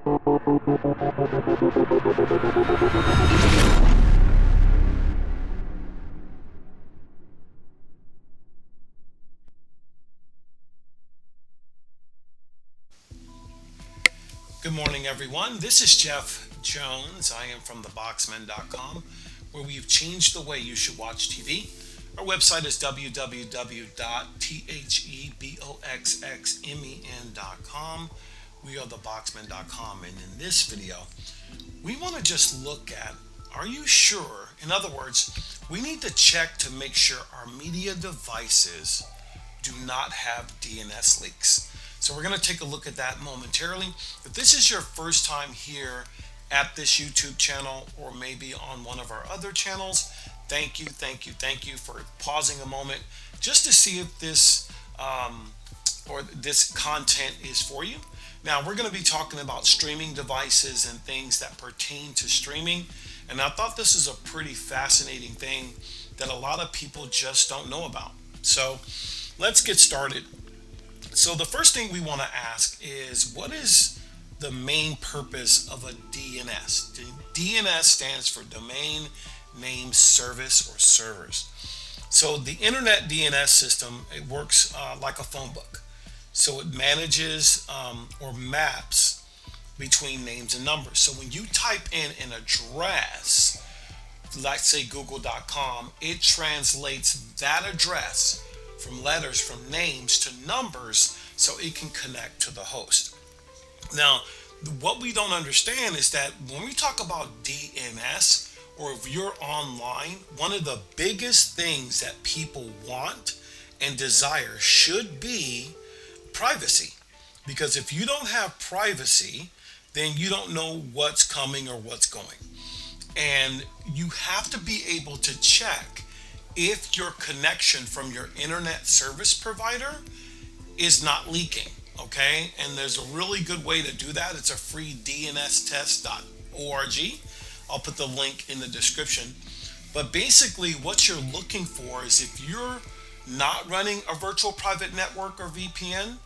Good morning, everyone. This is Jeff Jones. I am from theboxmen.com, where we've changed the way you should watch TV. Our website is www.theboxxmen.com. We are theboxmen.com, and in this video, we want to just look at, are you sure? In other words, we need to check to make sure our media devices do not have DNS leaks. So we're going to take a look at that momentarily. If this is your first time here at this YouTube channel, or maybe on one of our other channels, thank you for pausing a moment just to see if this this content is for you. Now we're going to be talking about streaming devices and things that pertain to streaming, and I thought this is a pretty fascinating thing that a lot of people just don't know about. So let's get started. So the first thing we want to ask is, what is the main purpose of a DNS? DNS stands for Domain Name Service or servers. So the Internet DNS system, it works like a phone book. So it manages or maps between names and numbers. So when you type in an address, let's say google.com, it translates that address from letters, from names to numbers, so it can connect to the host. Now, what we don't understand is that when we talk about DNS, or if you're online, one of the biggest things that people want and desire should be privacy. Because if you don't have privacy, then you don't know what's coming or what's going. And you have to be able to check if your connection from your internet service provider is not leaking, okay? And there's a really good way to do that. It's a free dnstest.org. I'll put the link in the description. But basically what you're looking for is, if you're not running a virtual private network or VPN,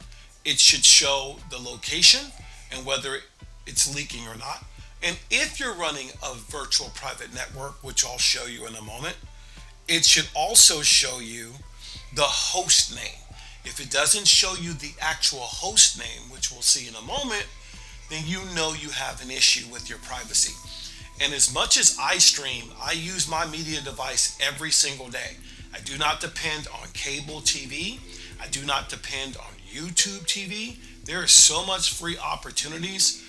it should show the location and whether it's leaking or not. And if you're running a virtual private network, which I'll show you in a moment, it should also show you the host name. If it doesn't show you the actual host name, which we'll see in a moment, then you know you have an issue with your privacy. And as much as I stream, I use my media device every single day. I do not depend on cable TV. I do not depend on YouTube TV. There is so much free opportunities,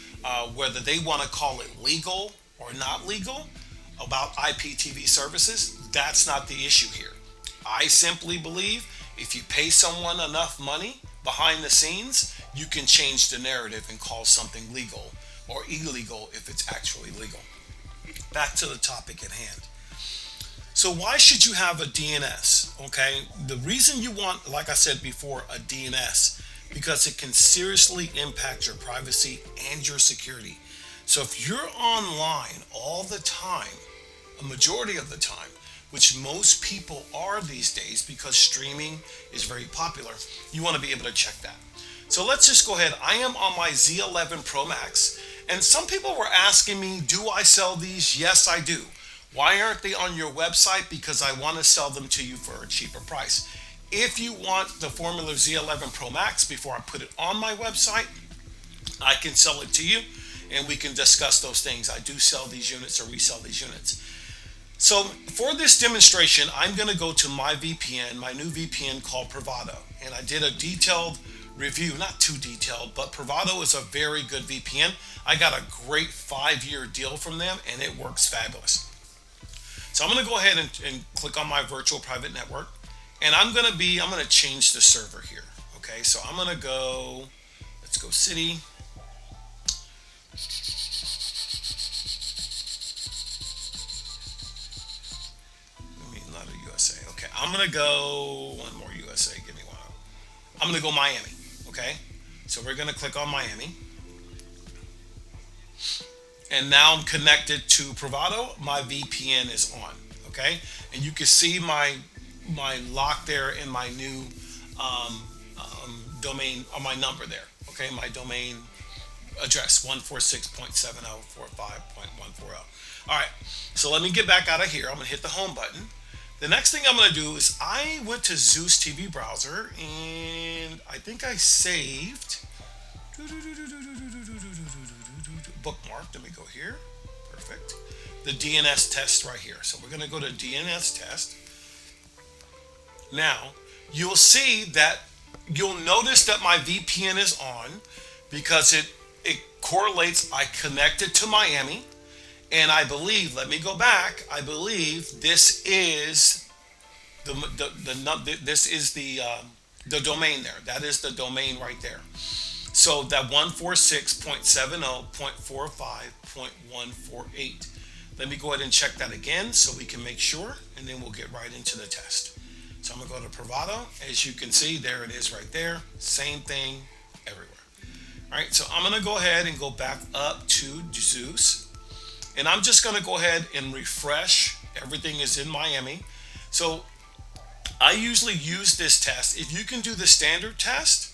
whether they want to call it legal or not legal, about IPTV services. That's not the issue here. I simply believe if you pay someone enough money behind the scenes, you can change the narrative and call something legal or illegal if it's actually legal. Back to the topic at hand. So why should you have a DNS? Okay, the reason you want, like I said before, a DNS, because it can seriously impact your privacy and your security. So if you're online all the time, a majority of the time, which most people are these days because streaming is very popular, you want to be able to check that. So let's just go ahead. I am on my Z11 Pro Max, and some people were asking me, do I sell these? Yes, I do. Why aren't they on your website? Because I want to sell them to you for a cheaper price. If you want the Formula Z11 Pro Max before I put it on my website, I can sell it to you and we can discuss those things. I do sell these units or resell these units. So for this demonstration, I'm going to go to my VPN, my new VPN called Privado. And I did a detailed review, not too detailed, but Privado is a very good VPN. I got a great 5-year deal from them and it works fabulous. So I'm going to go ahead and click on my virtual private network, and I'm going to change the server here. Okay, so I'm going to go, let's go city. Not a USA. Okay, I'm going to go one more USA. Give me one. I'm going to go Miami. Okay, so we're going to click on Miami. And now I'm connected to Privado. My VPN is on. Okay, and you can see my lock there in my new domain, or my number there. Okay, my domain address 146.70.45.140. All right, so let me get back out of here. I'm gonna hit the home button. The next thing I'm gonna do is I went to Zeus TV browser and I think I saved bookmark. Let me go here. Perfect. The DNS test right here. So we're gonna go to DNS test. Now you'll see that you'll notice that my VPN is on because it correlates. I connected to Miami, and I believe. Let me go back. I believe this is this is the domain there. That is the domain right there. So that 146.70.45.148. Let me go ahead and check that again so we can make sure, and then we'll get right into the test. So I'm going to go to Privado. As you can see, there it is right there. Same thing everywhere. All right, so I'm going to go ahead and go back up to Zeus. And I'm just going to go ahead and refresh. Everything is in Miami. So I usually use this test. If you can do the standard test,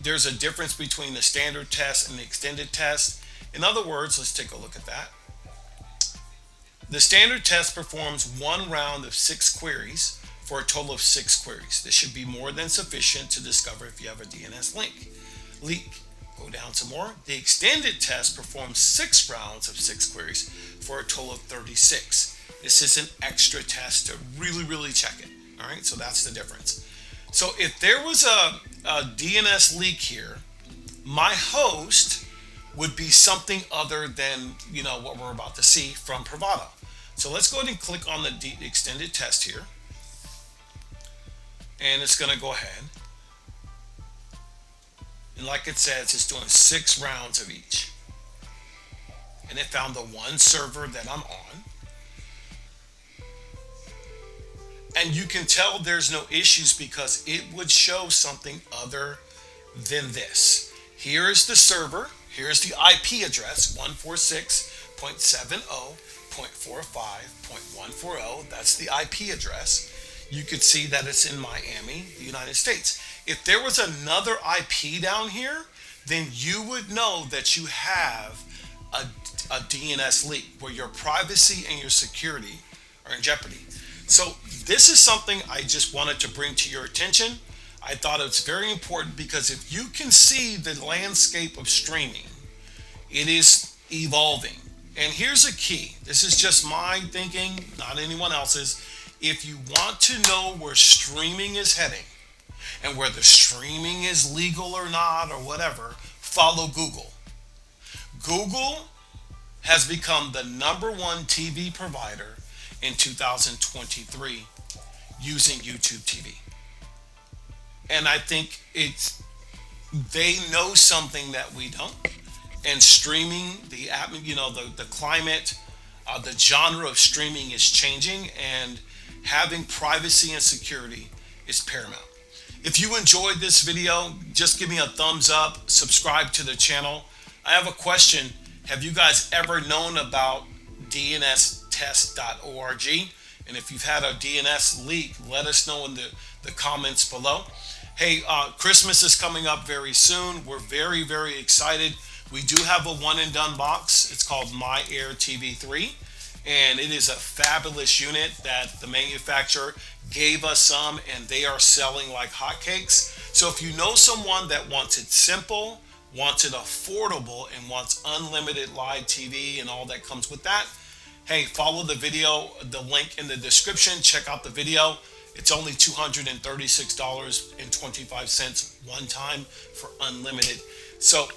there's a difference between the standard test and the extended test. In other words, let's take a look at that. The standard test performs one round of 6 queries for a total of 6 queries. This should be more than sufficient to discover if you have a DNS leak. Go down some more. The extended test performs 6 rounds of 6 queries for a total of 36. This is an extra test to really check it. All right, so that's the difference. So if there was a DNS leak here, my host would be something other than what we're about to see from Privado. So let's go ahead and click on the extended test here, and it's going to go ahead, and like it says, it's doing 6 rounds of each, and it found the one server that I'm on, and you can tell there's no issues because it would show something other than this. Here is the server. Here's the IP address, 146.70.45.140. That's the IP address. You could see that it's in Miami, the United States. If there was another IP down here, then you would know that you have a DNS leak where your privacy and your security are in jeopardy. So this is something I just wanted to bring to your attention. I thought it's very important because if you can see the landscape of streaming, it is evolving. And here's a key. This is just my thinking, not anyone else's. If you want to know where streaming is heading and whether streaming is legal or not or whatever, follow Google. Google has become the #1 TV provider in 2023 using YouTube TV. And I think they know something that we don't. And streaming, the climate, the genre of streaming is changing, and having privacy and security is paramount. If you enjoyed this video, just give me a thumbs up, subscribe to the channel. I have a question. Have you guys ever known about DNStest.org? And if you've had a DNS leak, let us know in the comments below. Hey, Christmas is coming up very soon. We're very excited. We do have a one and done box. It's called MyAir TV3, and it is a fabulous unit that the manufacturer gave us some, and they are selling like hotcakes. So if you know someone that wants it simple, wants it affordable, and wants unlimited live TV and all that comes with that, hey, follow the video, the link in the description. Check out the video. It's only $236.25 one time for unlimited. So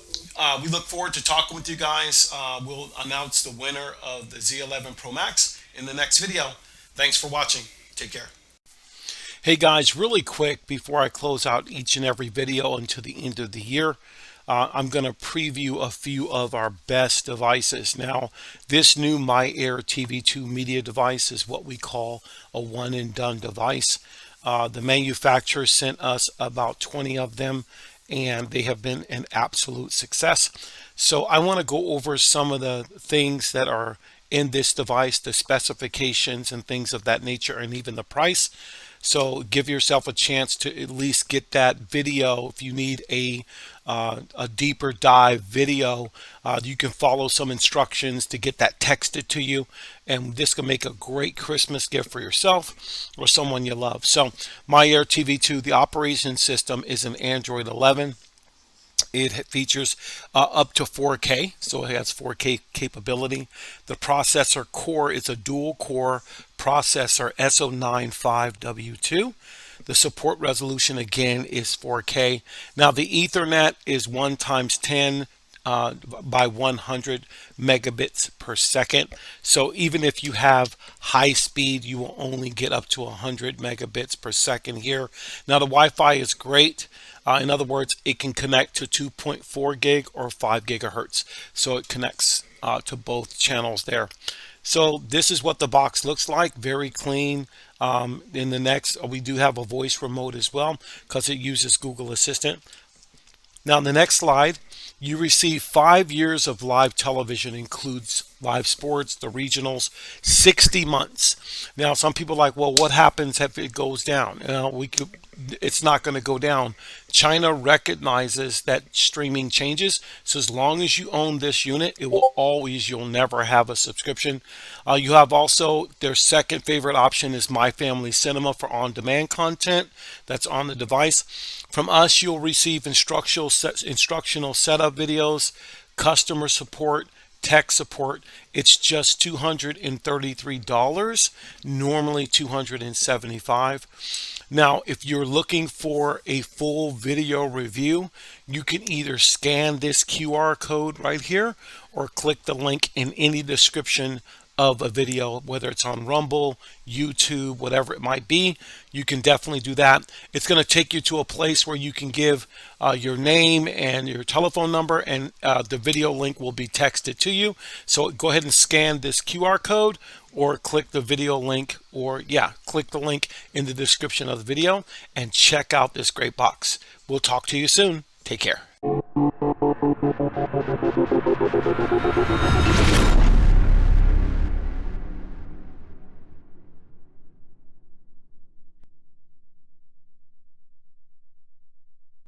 we look forward to talking with you guys. We'll announce the winner of the Z11 Pro Max in the next video. Thanks for watching. Take care. Hey guys, really quick before I close out each and every video until the end of the year, I'm going to preview a few of our best devices. Now, this new MyAir TV2 media device is what we call a one and done device. The manufacturer sent us about 20 of them, and they have been an absolute success. So I want to go over some of the things that are in this device, the specifications and things of that nature, and even the price. So give yourself a chance to at least get that video. If you need a deeper dive video, you can follow some instructions to get that texted to you, and this can make a great Christmas gift for yourself or someone you love. So MyAir TV2, the operation system is an Android 11. It features up to 4K, so it has 4K capability. The processor core is a dual core processor SO95W2. The support resolution again is 4K. Now the Ethernet is 1 times 10 by 100 megabits per second. So even if you have high speed, you will only get up to 100 megabits per second here. Now the Wi-Fi is great. In other words, it can connect to 2.4 gig or 5 gigahertz. So it connects to both channels there. So this is what the box looks like, very clean. In the next, we do have a voice remote as well because it uses Google Assistant. Now in the next slide, you receive 5 years of live television, includes live sports, the regionals, 60 months. Now some people are like, well, what happens if it goes down? It's not going to go down. China recognizes that streaming changes. So as long as you own this unit, it will always, you'll never have a subscription. You have also their second favorite option is My Family Cinema for on-demand content that's on the device. From us, you'll receive instructional setup videos, customer support, tech support. It's just $233, normally $275. Now, if you're looking for a full video review, you can either scan this QR code right here or click the link in any description of a video, whether it's on Rumble, YouTube, whatever it might be. You can definitely do that. It's going to take you to a place where you can give your name and your telephone number, and the video link will be texted to you. So go ahead and scan this QR code or click the video link, or click the link in the description of the video and check out this great box. We'll talk to you soon. Take care.